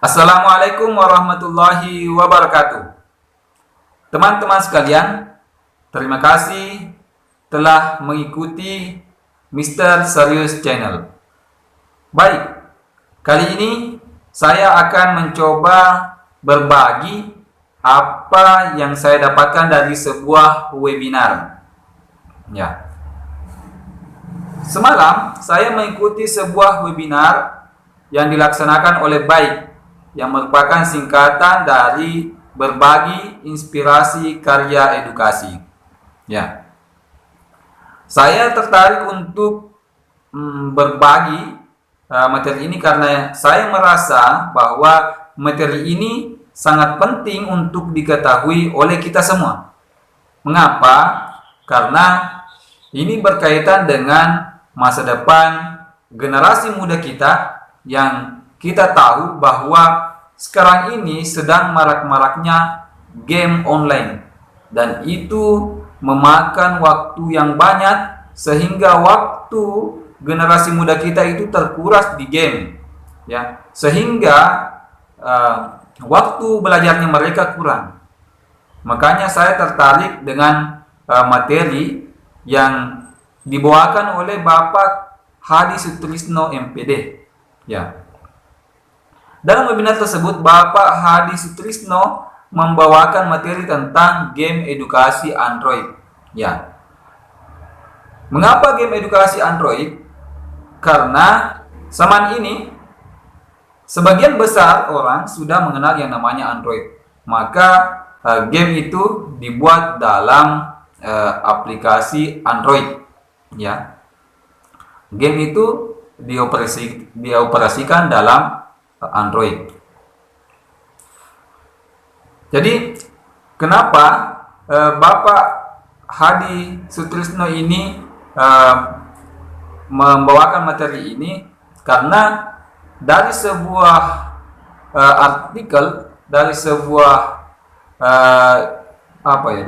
Assalamualaikum warahmatullahi wabarakatuh. Teman-teman sekalian, terima kasih telah mengikuti Mr. Serius Channel. Baik, kali ini saya akan mencoba berbagi apa yang saya dapatkan dari sebuah webinar. Ya. Semalam saya mengikuti sebuah webinar yang dilaksanakan oleh Baik, yang merupakan singkatan dari Berbagi Inspirasi Karya Edukasi. Ya, saya tertarik untuk berbagi materi ini karena saya merasa bahwa materi ini sangat penting untuk diketahui oleh kita semua. Mengapa? Karena ini berkaitan dengan masa depan generasi muda kita, yang kita tahu bahwa sekarang ini sedang marak-maraknya game online, dan itu memakan waktu yang banyak sehingga waktu generasi muda kita itu terkuras di game, ya, sehingga waktu belajarnya mereka kurang. Makanya saya tertarik dengan materi yang dibawakan oleh Bapak Hadi Sutrisno MPD. Ya. Dalam webinar tersebut, Bapak Hadi Sutrisno membawakan materi tentang game edukasi Android. Ya. Mengapa game edukasi Android? Karena zaman ini sebagian besar orang sudah mengenal yang namanya Android. Maka game itu dibuat dalam aplikasi Android. Ya. Game itu dioperasikan dalam Android. Jadi kenapa Bapak Hadi Sutrisno ini membawakan materi ini? Karena dari sebuah artikel, dari sebuah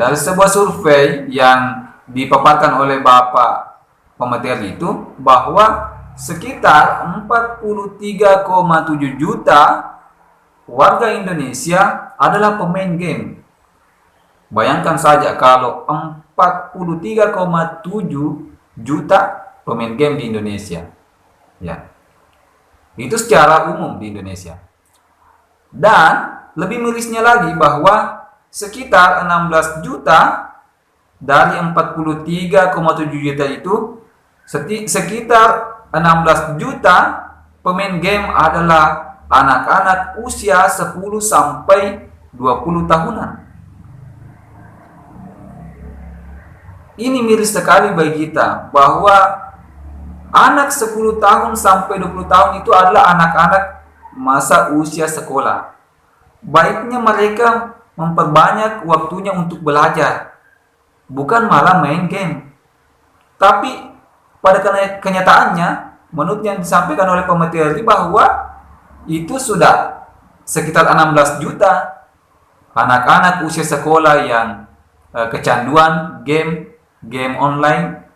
dari sebuah survei yang dipaparkan oleh Bapak pemateri itu, bahwa sekitar 43,7 juta warga Indonesia adalah pemain game. Bayangkan saja kalau 43,7 juta pemain game di Indonesia. Ya. Itu secara umum di Indonesia. Dan lebih mirisnya lagi bahwa sekitar 16 juta dari 43,7 juta itu, sekitar 16 juta pemain game adalah anak-anak usia 10 sampai 20 tahunan. Ini miris sekali bagi kita bahwa anak 10 tahun sampai 20 tahun itu adalah anak-anak masa usia sekolah. Baiknya mereka memperbanyak waktunya untuk belajar, bukan malah main game. Tapi pada kenyataannya, menurut yang disampaikan oleh pemateri, bahwa itu sudah sekitar 16 juta anak-anak usia sekolah yang kecanduan game online.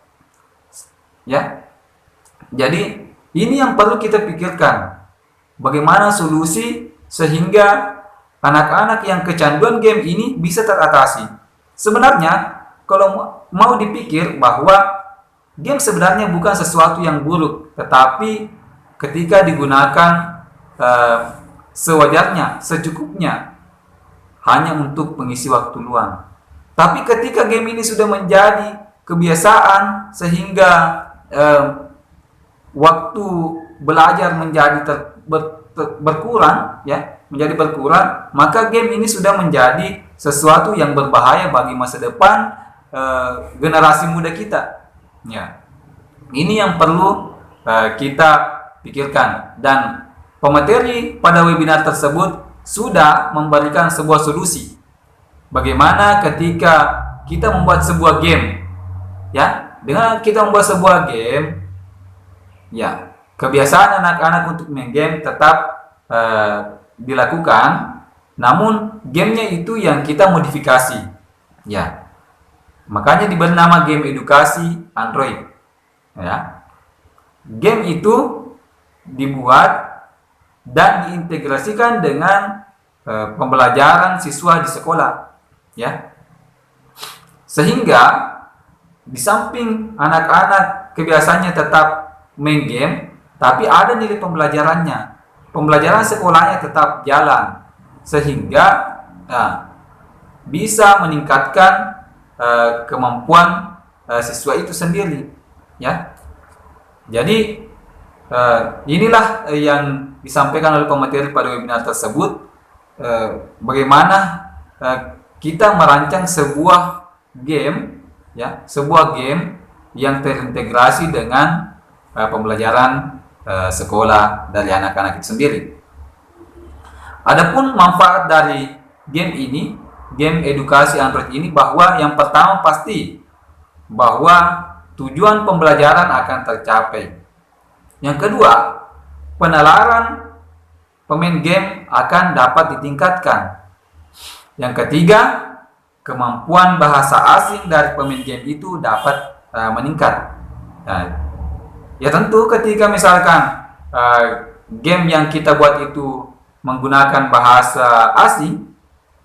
Ya. Jadi ini yang perlu kita pikirkan. Bagaimana solusi sehingga anak-anak yang kecanduan game ini bisa teratasi. Sebenarnya kalau mau dipikir bahwa game sebenarnya bukan sesuatu yang buruk, tetapi ketika digunakan sewajarnya, secukupnya, hanya untuk pengisi waktu luang. Tapi ketika game ini sudah menjadi kebiasaan sehingga waktu belajar menjadi berkurang, ya, menjadi berkurang, maka game ini sudah menjadi sesuatu yang berbahaya bagi masa depan generasi muda kita. Ya, ini yang perlu kita pikirkan, dan pemateri pada webinar tersebut sudah memberikan sebuah solusi. Bagaimana ketika kita membuat sebuah game, ya, dengan kita membuat sebuah game, ya, kebiasaan anak-anak untuk main game tetap dilakukan, namun gamenya itu yang kita modifikasi, ya. Makanya diberi nama game edukasi Android. Ya. Game itu dibuat dan diintegrasikan dengan pembelajaran siswa di sekolah, ya. Sehingga di samping anak-anak kebiasaannya tetap main game, tapi ada nilai pembelajarannya. Pembelajaran sekolahnya tetap jalan, sehingga bisa meningkatkan kemampuan siswa itu sendiri, ya. Jadi inilah yang disampaikan oleh pemateri pada webinar tersebut, bagaimana kita merancang sebuah game, ya, sebuah game yang terintegrasi dengan pembelajaran sekolah dari anak-anak itu sendiri. Adapun manfaat dari game ini, game edukasi Android ini, bahwa yang pertama pasti bahwa tujuan pembelajaran akan tercapai. Yang kedua, penalaran pemain game akan dapat ditingkatkan. Yang ketiga, kemampuan bahasa asing dari pemain game itu dapat meningkat. Ya tentu ketika misalkan game yang kita buat itu menggunakan bahasa asing,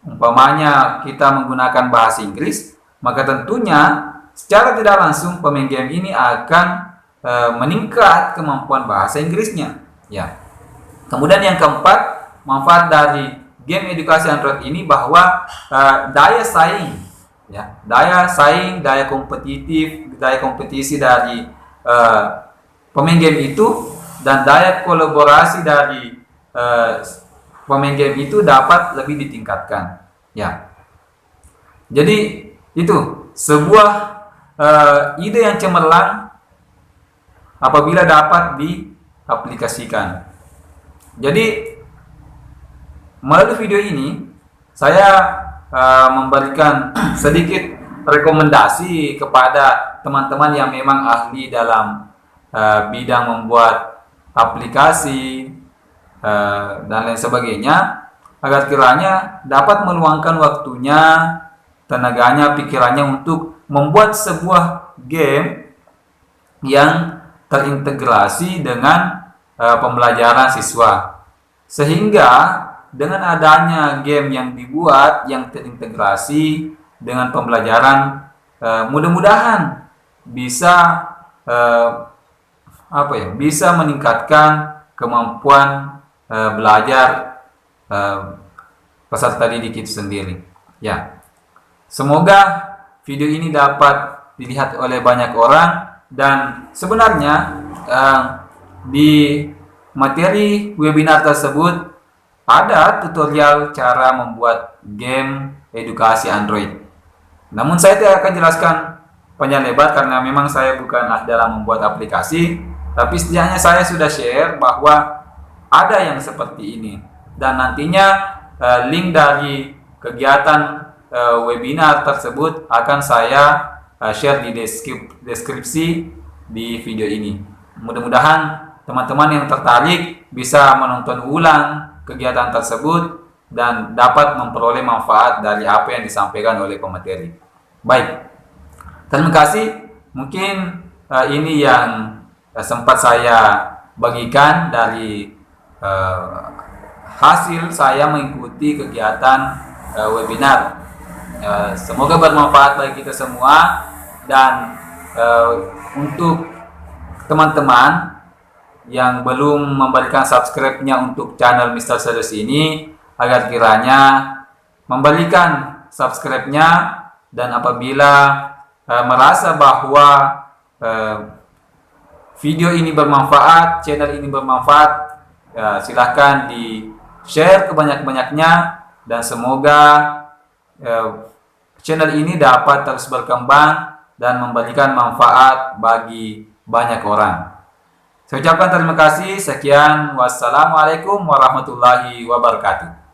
umpamanya kita menggunakan bahasa Inggris, maka tentunya secara tidak langsung pemain game ini akan meningkat kemampuan bahasa Inggrisnya, ya. Kemudian yang keempat, manfaat dari game edukasi Android ini bahwa daya saing, ya, daya kompetisi dari pemain game itu dan daya kolaborasi dari pemain game itu dapat lebih ditingkatkan, ya. Jadi itu sebuah ide yang cemerlang apabila dapat diaplikasikan. Jadi melalui video ini saya memberikan sedikit rekomendasi kepada teman-teman yang memang ahli dalam bidang membuat aplikasi dan lain sebagainya, agar kiranya dapat meluangkan waktunya, tenaganya, pikirannya untuk membuat sebuah game yang terintegrasi dengan pembelajaran siswa. Sehingga dengan adanya game yang dibuat yang terintegrasi dengan pembelajaran, mudah-mudahan bisa bisa meningkatkan kemampuan belajar peserta didik itu sendiri, ya. Semoga video ini dapat dilihat oleh banyak orang, dan sebenarnya di materi webinar tersebut ada tutorial cara membuat game edukasi Android. Namun saya tidak akan jelaskan panjang lebar karena memang saya bukan ahli dalam membuat aplikasi, tapi setidaknya saya sudah share bahwa ada yang seperti ini, dan nantinya link dari kegiatan webinar tersebut akan saya share di deskripsi di video ini. Mudah-mudahan teman-teman yang tertarik bisa menonton ulang kegiatan tersebut dan dapat memperoleh manfaat dari apa yang disampaikan oleh pemateri. Baik, terima kasih. Mungkin ini yang sempat saya bagikan dari hasil saya mengikuti kegiatan webinar. Semoga bermanfaat bagi kita semua, dan untuk teman-teman yang belum memberikan subscribe-nya untuk channel Mr. Serius ini, agar kiranya memberikan subscribe-nya, dan apabila merasa bahwa video ini bermanfaat, channel ini bermanfaat, silahkan di share kebanyak-banyaknya, dan semoga channel ini dapat terus berkembang dan memberikan manfaat bagi banyak orang. Saya ucapkan terima kasih. Sekian, wassalamualaikum warahmatullahi wabarakatuh.